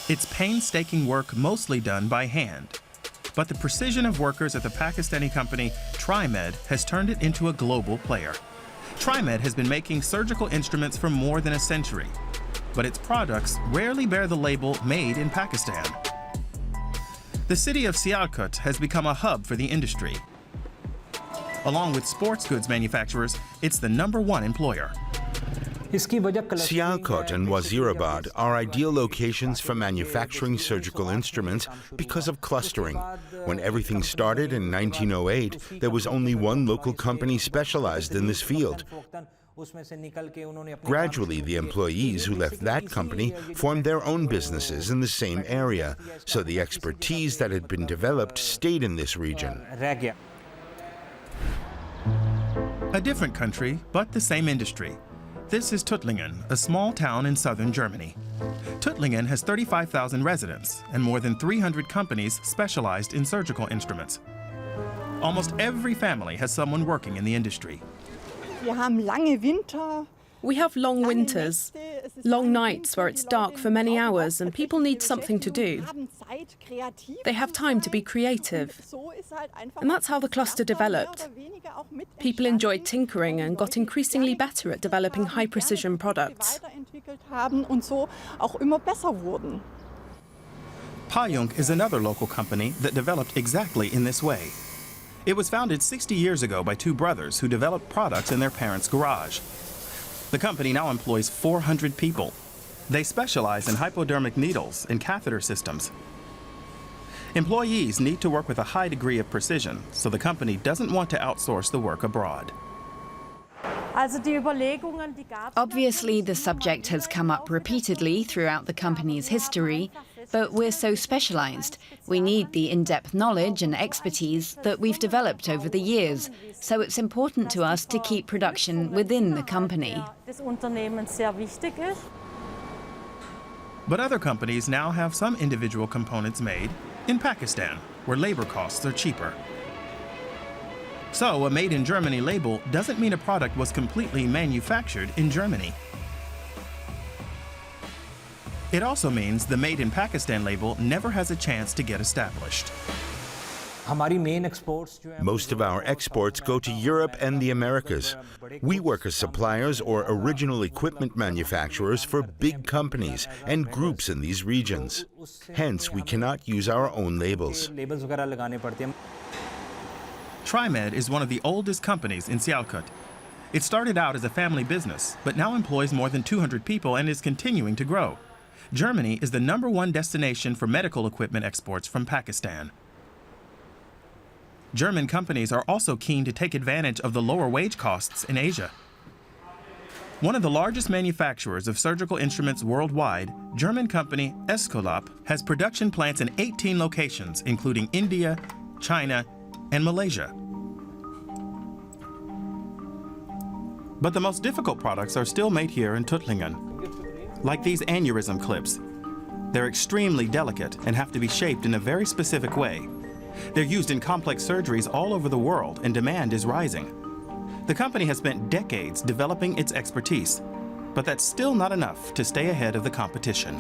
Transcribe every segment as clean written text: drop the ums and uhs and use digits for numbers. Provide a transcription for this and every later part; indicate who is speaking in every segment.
Speaker 1: It's painstaking work mostly done by hand. But the precision of workers at the Pakistani company TriMed has turned it into a global player. TriMed has been making surgical instruments for more than a century, but its products rarely bear the label Made in Pakistan. The city of Sialkot has become a hub for the industry. Along with sports goods manufacturers, it's the #1 employer.
Speaker 2: Sialkot and Wazirabad are ideal locations for manufacturing surgical instruments because of clustering. When everything started in 1908, there was only one local company specialized in this field. Gradually, the employees who left that company formed their own businesses in the same area, so the expertise that had been developed stayed in this region.
Speaker 1: A different country, but the same industry. This is Tuttlingen, a small town in southern Germany. Tuttlingen has 35,000 residents and more than 300 companies specialized in surgical instruments. Almost every family has someone working in the industry.
Speaker 3: We have long winters, long nights where it's dark for many hours and people need something to do. They have time to be creative. And that's how the cluster developed. People enjoyed tinkering and got increasingly better at developing high-precision products.
Speaker 1: Pajunk is another local company that developed exactly in this way. It was founded 60 years ago by two brothers who developed products in their parents' garage. The company now employs 400 people. They specialize in hypodermic needles and catheter systems. Employees need to work with a high degree of precision, so the company doesn't want to outsource the work abroad.
Speaker 4: Obviously, the subject has come up repeatedly throughout the company's history, but we're so specialized. We need the in-depth knowledge and expertise that we've developed over the years, so it's important to us to keep production within the company.
Speaker 1: But other companies now have some individual components made in Pakistan, where labor costs are cheaper. So a Made in Germany label doesn't mean a product was completely manufactured in Germany. It also means the Made in Pakistan label never has a chance to get established.
Speaker 2: Most of our exports go to Europe and the Americas. We work as suppliers or original equipment manufacturers for big companies and groups in these regions. Hence, we cannot use our own labels.
Speaker 1: TriMed is one of the oldest companies in Sialkot. It started out as a family business, but now employs more than 200 people and is continuing to grow. Germany is the #1 destination for medical equipment exports from Pakistan. German companies are also keen to take advantage of the lower wage costs in Asia. One of the largest manufacturers of surgical instruments worldwide, German company Escolab has production plants in 18 locations, including India, China, and Malaysia. But the most difficult products are still made here in Tuttlingen, like these aneurysm clips. They're extremely delicate and have to be shaped in a very specific way. They're used in complex surgeries all over the world, and demand is rising. The company has spent decades developing its expertise, but that's still not enough to stay ahead of the competition.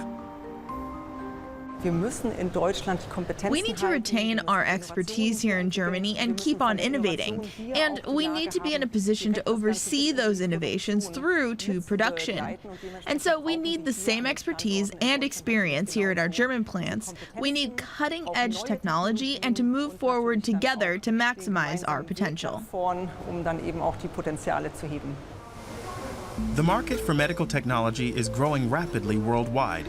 Speaker 5: We need to retain our expertise here in Germany and keep on innovating. And we need to be in a position to oversee those innovations through to production. And so we need the same expertise and experience here at our German plants. We need cutting-edge technology and to move forward together to maximize our potential.
Speaker 1: The market for medical technology is growing rapidly worldwide.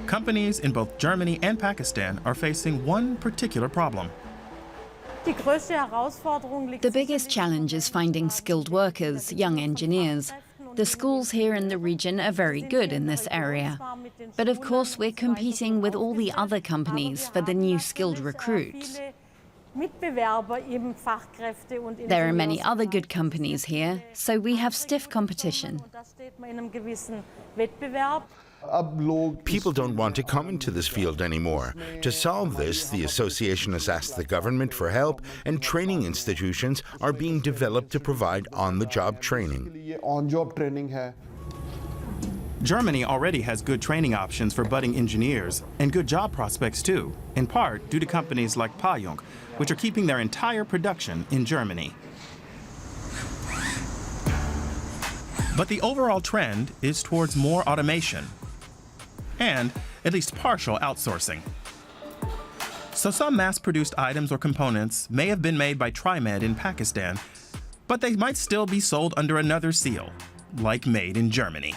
Speaker 1: Companies in both Germany and Pakistan are facing one particular problem.
Speaker 4: The biggest challenge is finding skilled workers, young engineers. The schools here in the region are very good in this area. But of course, we're competing with all the other companies for the new skilled recruits. There are many other good companies here, so we have stiff competition.
Speaker 2: People don't want to come into this field anymore. To solve this, the association has asked the government for help, and training institutions are being developed to provide on-the-job training.
Speaker 1: Germany already has good training options for budding engineers and good job prospects too, in part due to companies like Payung, which are keeping their entire production in Germany. But the overall trend is towards more automation and at least partial outsourcing. So some mass-produced items or components may have been made by TriMed in Pakistan, but they might still be sold under another seal, like made in Germany.